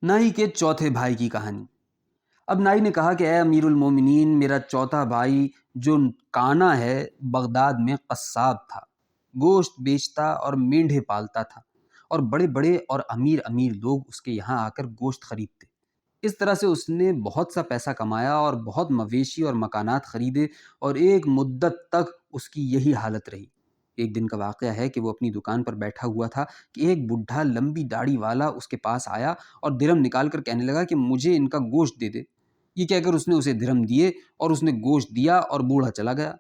نائی کے چوتھے بھائی کی کہانی۔ اب نائی نے کہا کہ اے امیر المومنین، میرا چوتھا بھائی جو کانا ہے بغداد میں قصاب تھا، گوشت بیچتا اور مینڈھے پالتا تھا، اور بڑے بڑے اور امیر امیر لوگ اس کے یہاں آ کر گوشت خریدتے۔ اس طرح سے اس نے بہت سا پیسہ کمایا اور بہت مویشی اور مکانات خریدے، اور ایک مدت تک اس کی یہی حالت رہی۔ ایک دن کا واقعہ ہے کہ وہ اپنی دکان پر بیٹھا ہوا تھا کہ ایک بڈھا لمبی داڑھی والا اس کے پاس آیا اور درہم نکال کر کہنے لگا کہ مجھے ان کا گوشت دے دے۔ یہ کہہ کر اس نے اسے درہم دیے اور اس نے گوشت دیا اور بوڑھا چلا گیا۔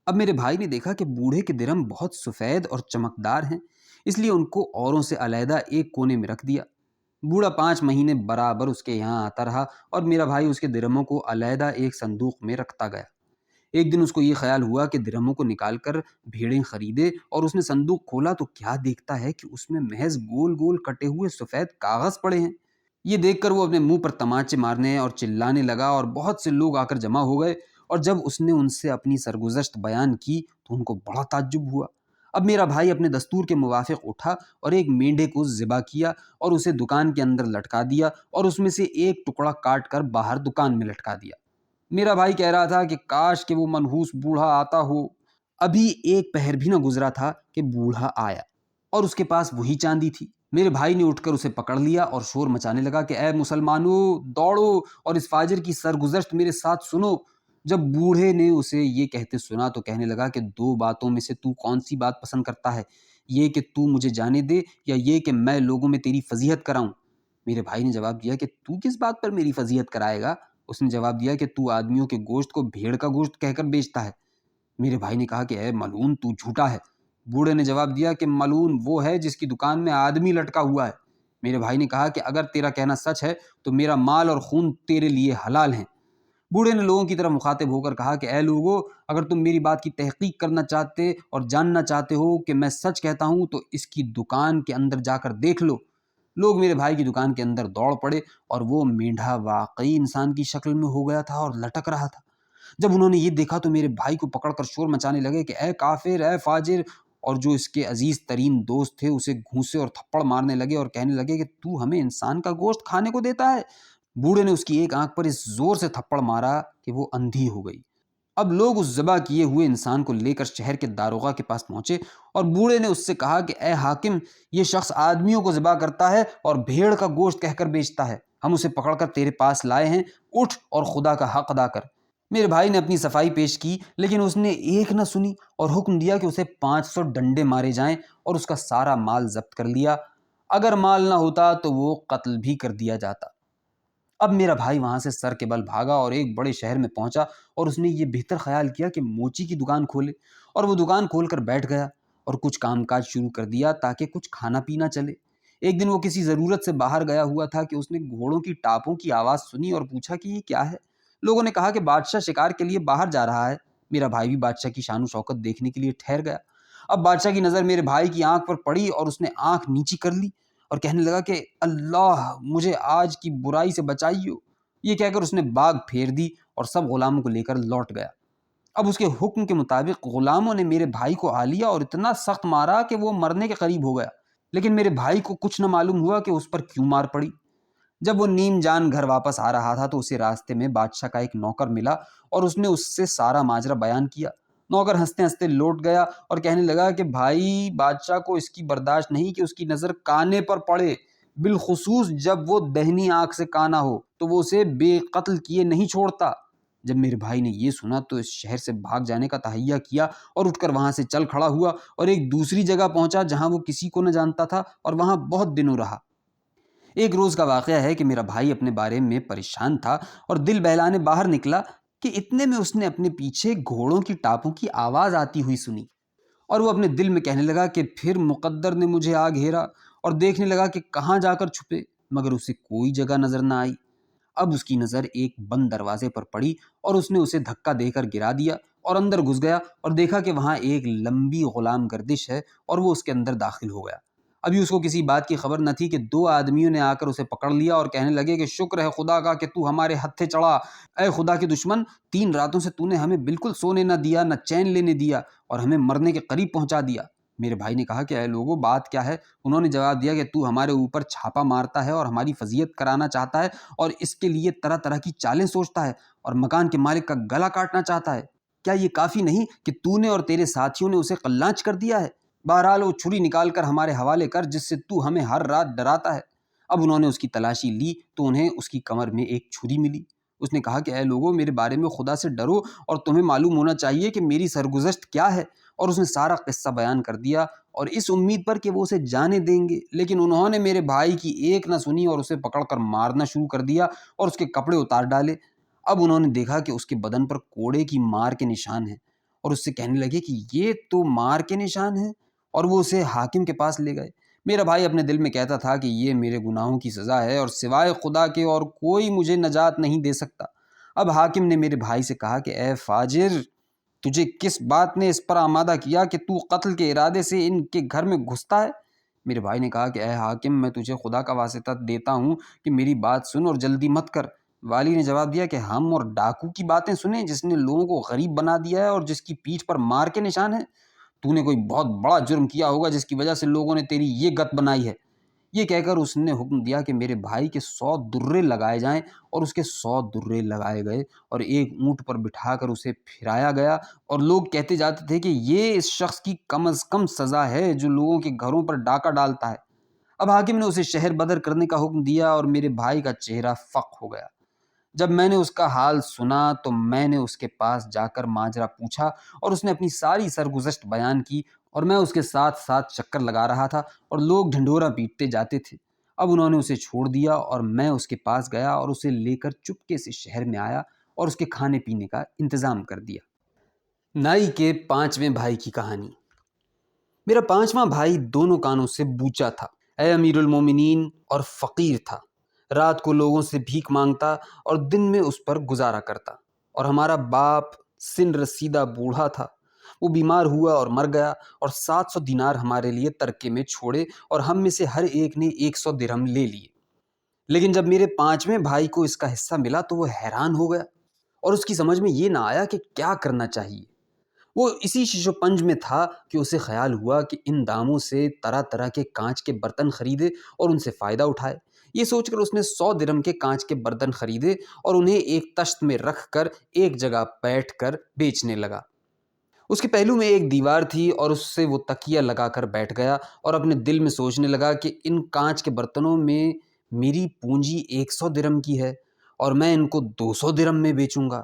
اب میرے بھائی نے دیکھا کہ بوڑھے کے درہم بہت سفید اور چمکدار ہیں، اس لیے ان کو اوروں سے علیحدہ ایک کونے میں رکھ دیا۔ بوڑھا 5 مہینے برابر اس کے یہاں آتا رہا اور میرا بھائی اس کے درہموں کو علیحدہ ایک صندوق میں رکھتا گیا۔ ایک دن اس کو یہ خیال ہوا کہ درہموں کو نکال کر بھیڑیں خریدے، اور اس نے صندوق کھولا تو کیا دیکھتا ہے کہ اس میں محض گول گول کٹے ہوئے سفید کاغذ پڑے ہیں۔ یہ دیکھ کر وہ اپنے منہ پر تماچے مارنے اور چلانے لگا، اور بہت سے لوگ آ کر جمع ہو گئے، اور جب اس نے ان سے اپنی سرگزشت بیان کی تو ان کو بڑا تعجب ہوا۔ اب میرا بھائی اپنے دستور کے موافق اٹھا اور ایک مینڈھے کو ذبح کیا اور اسے دکان کے اندر لٹکا دیا، اور اس میں سے ایک ٹکڑا کاٹ کر باہر دکان میں لٹکا دیا۔ میرا بھائی کہہ رہا تھا کہ کاش کہ وہ منحوس بوڑھا آتا ہو۔ ابھی ایک پہر بھی نہ گزرا تھا کہ بوڑھا آیا، اور اس کے پاس وہی چاندی تھی۔ میرے بھائی نے اٹھ کر اسے پکڑ لیا اور شور مچانے لگا کہ اے مسلمانوں، دوڑو اور اس فاجر کی سرگزشت میرے ساتھ سنو۔ جب بوڑھے نے اسے یہ کہتے سنا تو کہنے لگا کہ 2 باتوں میں سے تو کون سی بات پسند کرتا ہے، یہ کہ تو مجھے جانے دے یا یہ کہ میں لوگوں میں تیری فضیحت کراؤں؟ میرے بھائی نے جواب دیا کہ تو کس بات پر میری فضیحت کرائے گا؟ اس نے جواب دیا کہ تو آدمیوں کے گوشت کو بھیڑ کا گوشت کہہ کر بیچتا ہے۔ میرے بھائی نے کہا کہ اے ملعون، تو جھوٹا ہے۔ بوڑھے نے جواب دیا کہ ملعون وہ ہے جس کی دکان میں آدمی لٹکا ہوا ہے۔ میرے بھائی نے کہا کہ اگر تیرا کہنا سچ ہے تو میرا مال اور خون تیرے لیے حلال ہیں۔ بوڑھے نے لوگوں کی طرف مخاطب ہو کر کہا کہ اے لوگو، اگر تم میری بات کی تحقیق کرنا چاہتے اور جاننا چاہتے ہو کہ میں سچ کہتا ہوں تو اس کی دکان کے اندر جا کر دیکھ لو۔ لوگ میرے بھائی کی دکان کے اندر دوڑ پڑے، اور وہ مینڈھا واقعی انسان کی شکل میں ہو گیا تھا اور لٹک رہا تھا۔ جب انہوں نے یہ دیکھا تو میرے بھائی کو پکڑ کر شور مچانے لگے کہ اے کافر، اے فاجر، اور جو اس کے عزیز ترین دوست تھے اسے گھونسے اور تھپڑ مارنے لگے اور کہنے لگے کہ تو ہمیں انسان کا گوشت کھانے کو دیتا ہے۔ بوڑھے نے اس کی ایک آنکھ پر اس زور سے تھپڑ مارا کہ وہ اندھی ہو گئی۔ اب لوگ اس ذبح کیے ہوئے انسان کو لے کر شہر کے داروغہ کے پاس پہنچے، اور بوڑھے نے اس سے کہا کہ اے حاکم، یہ شخص آدمیوں کو ذبح کرتا ہے اور بھیڑ کا گوشت کہہ کر بیچتا ہے۔ ہم اسے پکڑ کر تیرے پاس لائے ہیں، اٹھ اور خدا کا حق ادا کر۔ میرے بھائی نے اپنی صفائی پیش کی، لیکن اس نے ایک نہ سنی اور حکم دیا کہ اسے 500 ڈنڈے مارے جائیں اور اس کا سارا مال ضبط کر لیا۔ اگر مال نہ ہوتا تو وہ قتل بھی کر دیا جاتا۔ اب میرا بھائی وہاں سے سر کے بل بھاگا اور ایک بڑے شہر میں پہنچا، اور اس نے یہ بہتر خیال کیا کہ موچی کی دکان کھولے، اور وہ دکان کھول کر بیٹھ گیا اور کچھ کام کاج شروع کر دیا تاکہ کچھ کھانا پینا چلے۔ ایک دن وہ کسی ضرورت سے باہر گیا ہوا تھا کہ اس نے گھوڑوں کی ٹاپوں کی آواز سنی اور پوچھا کہ یہ کیا ہے۔ لوگوں نے کہا کہ بادشاہ شکار کے لیے باہر جا رہا ہے۔ میرا بھائی بھی بادشاہ کی شان و شوکت دیکھنے کے لیے ٹھہر گیا۔ اب بادشاہ کی نظر میرے بھائی کی آنکھ پر پڑی اور اس نے آنکھ نیچی کر لی اور کہنے لگا کہ اللہ مجھے آج کی برائی سے بچائیو۔ یہ کہہ کر اس نے باغ پھیر دی اور سب غلاموں کو لے کر لوٹ گیا۔ اب اس کے حکم کے مطابق غلاموں نے میرے بھائی کو آ لیا اور اتنا سخت مارا کہ وہ مرنے کے قریب ہو گیا، لیکن میرے بھائی کو کچھ نہ معلوم ہوا کہ اس پر کیوں مار پڑی۔ جب وہ نیم جان گھر واپس آ رہا تھا تو اسے راستے میں بادشاہ کا ایک نوکر ملا، اور اس نے اس سے سارا ماجرا بیان کیا۔ نوکر ہنستے ہنستے لوٹ گیا اور کہنے لگا کہ بھائی، بادشاہ کو اس کی برداشت نہیں کہ اس کی نظر کانے پر پڑے، بالخصوص جب وہ دہنی آنکھ سے کانا ہو تو وہ اسے بے قتل کیے نہیں چھوڑتا۔ جب میرے بھائی نے یہ سنا تو اس شہر سے بھاگ جانے کا تہیہ کیا اور اٹھ کر وہاں سے چل کھڑا ہوا اور ایک دوسری جگہ پہنچا جہاں وہ کسی کو نہ جانتا تھا، اور وہاں بہت دنوں رہا۔ ایک روز کا واقعہ ہے کہ میرا بھائی اپنے بارے میں پریشان تھا اور دل بہلانے باہر نکلا کہ اتنے میں اس نے اپنے پیچھے گھوڑوں کی ٹاپوں کی آواز آتی ہوئی سنی، اور وہ اپنے دل میں کہنے لگا کہ پھر مقدر نے مجھے آ گھیرا، اور دیکھنے لگا کہ کہاں جا کر چھپے، مگر اسے کوئی جگہ نظر نہ آئی۔ اب اس کی نظر ایک بند دروازے پر پڑی اور اس نے اسے دھکا دے کر گرا دیا اور اندر گھس گیا اور دیکھا کہ وہاں ایک لمبی غلام گردش ہے، اور وہ اس کے اندر داخل ہو گیا۔ ابھی اس کو کسی بات کی خبر نہ تھی کہ 2 آدمیوں نے آ کر اسے پکڑ لیا اور کہنے لگے کہ شکر ہے خدا کا کہ تو ہمارے ہتھے چڑھا۔ اے خدا کے دشمن، 3 راتوں سے تو نے ہمیں بالکل سونے نہ دیا، نہ چین لینے دیا، اور ہمیں مرنے کے قریب پہنچا دیا۔ میرے بھائی نے کہا کہ اے لوگو بات کیا ہے؟ انہوں نے جواب دیا کہ تو ہمارے اوپر چھاپا مارتا ہے اور ہماری فضیحت کرانا چاہتا ہے اور اس کے لیے طرح طرح کی چالیں سوچتا ہے اور مکان کے مالک کا گلا کاٹنا چاہتا ہے۔ کیا یہ کافی نہیں کہ تو نے اور تیرے ساتھیوں نے اسے قلانچ کر دیا ہے؟ بہرحال وہ چھری نکال کر ہمارے حوالے کر جس سے تو ہمیں ہر رات ڈراتا ہے۔ اب انہوں نے اس کی تلاشی لی تو انہیں اس کی کمر میں ایک چھری ملی۔ اس نے کہا کہ اے لوگو میرے بارے میں خدا سے ڈرو اور تمہیں معلوم ہونا چاہیے کہ میری سرگزشت کیا ہے۔ اور اس نے سارا قصہ بیان کر دیا اور اس امید پر کہ وہ اسے جانے دیں گے، لیکن انہوں نے میرے بھائی کی ایک نہ سنی اور اسے پکڑ کر مارنا شروع کر دیا اور اس کے کپڑے اتار ڈالے۔ اب انہوں نے دیکھا کہ اس کے بدن پر کوڑے کی مار کے نشان ہیں اور اس سے کہنے لگے کہ یہ تو مار کے نشان ہیں، اور وہ اسے حاکم کے پاس لے گئے۔ میرا بھائی اپنے دل میں کہتا تھا کہ یہ میرے گناہوں کی سزا ہے اور سوائے خدا کے اور کوئی مجھے نجات نہیں دے سکتا۔ اب حاکم نے میرے بھائی سے کہا کہ اے فاجر، تجھے کس بات نے اس پر آمادہ کیا کہ تو قتل کے ارادے سے ان کے گھر میں گھستا ہے؟ میرے بھائی نے کہا کہ اے حاکم، میں تجھے خدا کا واسطہ دیتا ہوں کہ میری بات سن اور جلدی مت کر۔ والی نے جواب دیا کہ ہم اور ڈاکو کی باتیں سنیں جس نے لوگوں کو غریب بنا دیا ہے اور جس کی پیٹھ پر مار کے نشان ہے؟ تو نے کوئی بہت بڑا جرم کیا ہوگا جس کی وجہ سے لوگوں نے تیری یہ گت بنائی ہے۔ یہ کہہ کر اس نے حکم دیا کہ میرے بھائی کے 100 درے لگائے جائیں، اور اس کے 100 درے لگائے گئے اور ایک اونٹ پر بٹھا کر اسے پھرایا گیا، اور لوگ کہتے جاتے تھے کہ یہ اس شخص کی کم از کم سزا ہے جو لوگوں کے گھروں پر ڈاکہ ڈالتا ہے۔ اب حاکم نے اسے شہر بدر کرنے کا حکم دیا اور میرے بھائی کا چہرہ فق ہو گیا۔ جب میں نے اس کا حال سنا تو میں نے اس کے پاس جا کر ماجرا پوچھا اور اس نے اپنی ساری سرگزشت بیان کی، اور میں اس کے ساتھ ساتھ چکر لگا رہا تھا اور لوگ ڈھنڈورا پیٹتے جاتے تھے۔ اب انہوں نے اسے چھوڑ دیا اور میں اس کے پاس گیا اور اسے لے کر چپکے سے شہر میں آیا اور اس کے کھانے پینے کا انتظام کر دیا۔ نائی کے 5ویں بھائی کی کہانی۔ میرا 5واں بھائی دونوں کانوں سے بوچا تھا، اے امیر المومنین، اور فقیر تھا۔ رات کو لوگوں سے بھیک مانگتا اور دن میں اس پر گزارا کرتا، اور ہمارا باپ سن رسیدہ بوڑھا تھا۔ وہ بیمار ہوا اور مر گیا، اور 700 دینار ہمارے لیے ترکے میں چھوڑے اور ہم میں سے ہر ایک نے 100 درہم لے لیے۔ لیکن جب میرے 5ویں بھائی کو اس کا حصہ ملا تو وہ حیران ہو گیا اور اس کی سمجھ میں یہ نہ آیا کہ کیا کرنا چاہیے۔ وہ اسی شش و پنج میں تھا کہ اسے خیال ہوا کہ ان داموں سے طرح طرح کے کانچ کے برتن خریدے اور ان سے فائدہ اٹھائے۔ یہ سوچ کر اس نے 100 درہم کے کانچ کے برتن خریدے اور انہیں ایک تشت میں رکھ کر ایک جگہ بیٹھ کر بیچنے لگا۔ اس کے پہلو میں ایک دیوار تھی اور اس سے وہ تکیہ لگا کر بیٹھ گیا اور اپنے دل میں سوچنے لگا کہ ان کانچ کے برتنوں میں میری پونجی 100 درہم کی ہے اور میں ان کو 200 درہم میں بیچوں گا۔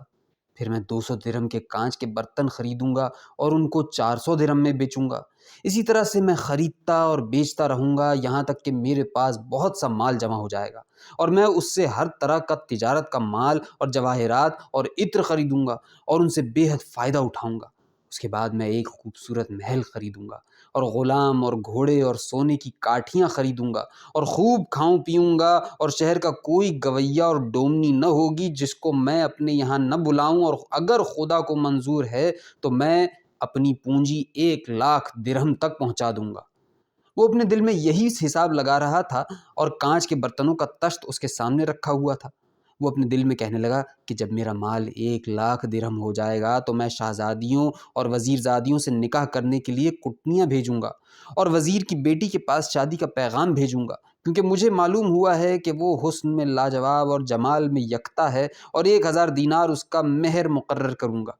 پھر میں 200 درہم کے کانچ کے برتن خریدوں گا اور ان کو 400 درہم میں بیچوں گا۔ اسی طرح سے میں خریدتا اور بیچتا رہوں گا یہاں تک کہ میرے پاس بہت سا مال جمع ہو جائے گا، اور میں اس سے ہر طرح کا تجارت کا مال اور جواہرات اور عطر خریدوں گا اور ان سے بے حد فائدہ اٹھاؤں گا۔ اس کے بعد میں ایک خوبصورت محل خریدوں گا اور غلام اور گھوڑے اور سونے کی کاٹھیاں خریدوں گا اور خوب کھاؤں پیوں گا، اور شہر کا کوئی گویہ اور ڈومنی نہ ہوگی جس کو میں اپنے یہاں نہ بلاؤں، اور اگر خدا کو منظور ہے تو میں اپنی پونجی 1,00,000 درہم تک پہنچا دوں گا۔ وہ اپنے دل میں یہی حساب لگا رہا تھا اور کانچ کے برتنوں کا تشت اس کے سامنے رکھا ہوا تھا۔ وہ اپنے دل میں کہنے لگا کہ جب میرا مال 1,00,000 درہم ہو جائے گا تو میں شہزادیوں اور وزیرزادیوں سے نکاح کرنے کے لیے کٹنیاں بھیجوں گا اور وزیر کی بیٹی کے پاس شادی کا پیغام بھیجوں گا، کیونکہ مجھے معلوم ہوا ہے کہ وہ حسن میں لاجواب اور جمال میں یکتا ہے، اور 1,000 دینار اس کا مہر مقرر کروں گا۔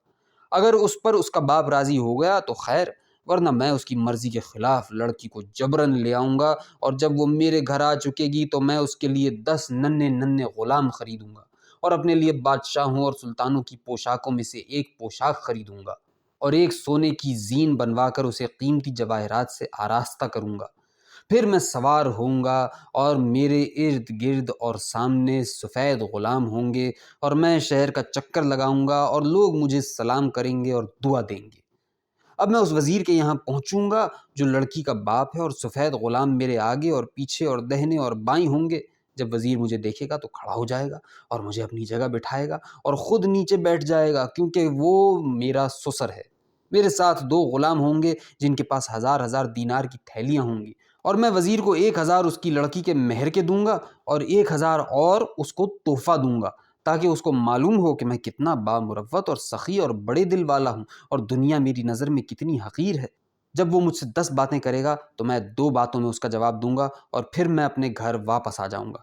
اگر اس پر اس کا باپ راضی ہو گیا تو خیر، ورنہ میں اس کی مرضی کے خلاف لڑکی کو جبراً لے آؤں گا، اور جب وہ میرے گھر آ چکے گی تو میں اس کے لیے 10 ننھے ننھے غلام خریدوں گا اور اپنے لیے بادشاہوں اور سلطانوں کی پوشاکوں میں سے ایک پوشاک خریدوں گا اور ایک سونے کی زین بنوا کر اسے قیمتی جواہرات سے آراستہ کروں گا۔ پھر میں سوار ہوں گا اور میرے ارد گرد اور سامنے سفید غلام ہوں گے، اور میں شہر کا چکر لگاؤں گا اور لوگ مجھے سلام کریں گے اور دعا دیں گے۔ اب میں اس وزیر کے یہاں پہنچوں گا جو لڑکی کا باپ ہے، اور سفید غلام میرے آگے اور پیچھے اور دہنے اور بائیں ہوں گے۔ جب وزیر مجھے دیکھے گا تو کھڑا ہو جائے گا اور مجھے اپنی جگہ بٹھائے گا اور خود نیچے بیٹھ جائے گا، کیونکہ وہ میرا سسر ہے۔ میرے ساتھ 2 غلام ہوں گے جن کے پاس 1,000 دینار کی تھیلیاں ہوں گی، اور میں وزیر کو 1,000 اس کی لڑکی کے مہر کے دوں گا اور 1,000 اور اس کو تحفہ دوں گا، تاکہ اس کو معلوم ہو کہ میں کتنا بامروت اور سخی اور بڑے دل والا ہوں اور دنیا میری نظر میں کتنی حقیر ہے۔ جب وہ مجھ سے 10 باتیں کرے گا تو میں 2 باتوں میں اس کا جواب دوں گا اور پھر میں اپنے گھر واپس آ جاؤں گا۔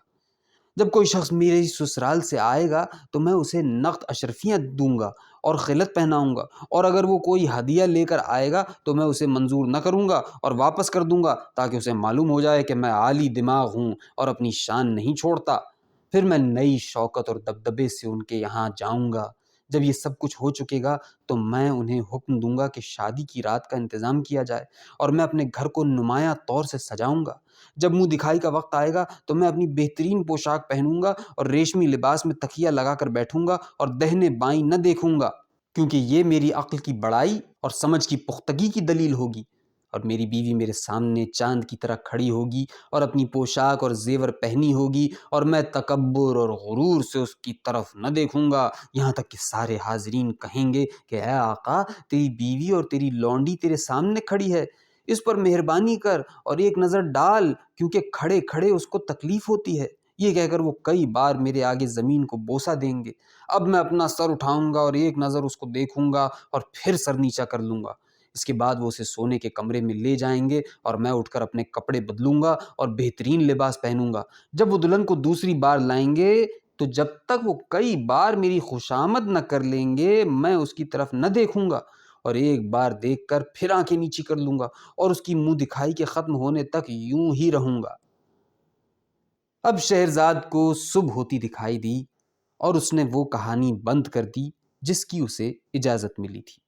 جب کوئی شخص میرے سسرال سے آئے گا تو میں اسے نقد اشرفیاں دوں گا اور خلعت پہناؤں گا، اور اگر وہ کوئی ہدیہ لے کر آئے گا تو میں اسے منظور نہ کروں گا اور واپس کر دوں گا، تاکہ اسے معلوم ہو جائے کہ میں عالی دماغ ہوں اور اپنی شان نہیں چھوڑتا۔ پھر میں نئی شوکت اور دبدبے سے ان کے یہاں جاؤں گا۔ جب یہ سب کچھ ہو چکے گا تو میں انہیں حکم دوں گا کہ شادی کی رات کا انتظام کیا جائے، اور میں اپنے گھر کو نمایاں طور سے سجاؤں گا۔ جب منہ دکھائی کا وقت آئے گا تو میں اپنی بہترین پوشاک پہنوں گا اور ریشمی لباس میں تکیہ لگا کر بیٹھوں گا اور دہنے بائیں نہ دیکھوں گا، کیونکہ یہ میری عقل کی بڑائی اور سمجھ کی پختگی کی دلیل ہوگی۔ اور میری بیوی میرے سامنے چاند کی طرح کھڑی ہوگی اور اپنی پوشاک اور زیور پہنی ہوگی، اور میں تکبر اور غرور سے اس کی طرف نہ دیکھوں گا، یہاں تک کہ سارے حاضرین کہیں گے کہ اے آقا، تیری بیوی اور تیری لونڈی تیرے سامنے کھڑی ہے، اس پر مہربانی کر اور ایک نظر ڈال، کیونکہ کھڑے کھڑے اس کو تکلیف ہوتی ہے۔ یہ کہہ کر وہ کئی بار میرے آگے زمین کو بوسہ دیں گے۔ اب میں اپنا سر اٹھاؤں گا اور ایک نظر اس کو دیکھوں گا اور پھر سر نیچا کر لوں گا۔ اس کے بعد وہ اسے سونے کے کمرے میں لے جائیں گے اور میں اٹھ کر اپنے کپڑے بدلوں گا اور بہترین لباس پہنوں گا۔ جب وہ دلہن کو دوسری بار لائیں گے تو جب تک وہ کئی بار میری خوشامد نہ کر لیں گے میں اس کی طرف نہ دیکھوں گا، اور ایک بار دیکھ کر پھر آنکھیں نیچی کر لوں گا اور اس کی منہ دکھائی کے ختم ہونے تک یوں ہی رہوں گا۔ اب شہرزاد کو صبح ہوتی دکھائی دی اور اس نے وہ کہانی بند کر دی جس کی اسے اجازت ملی تھی۔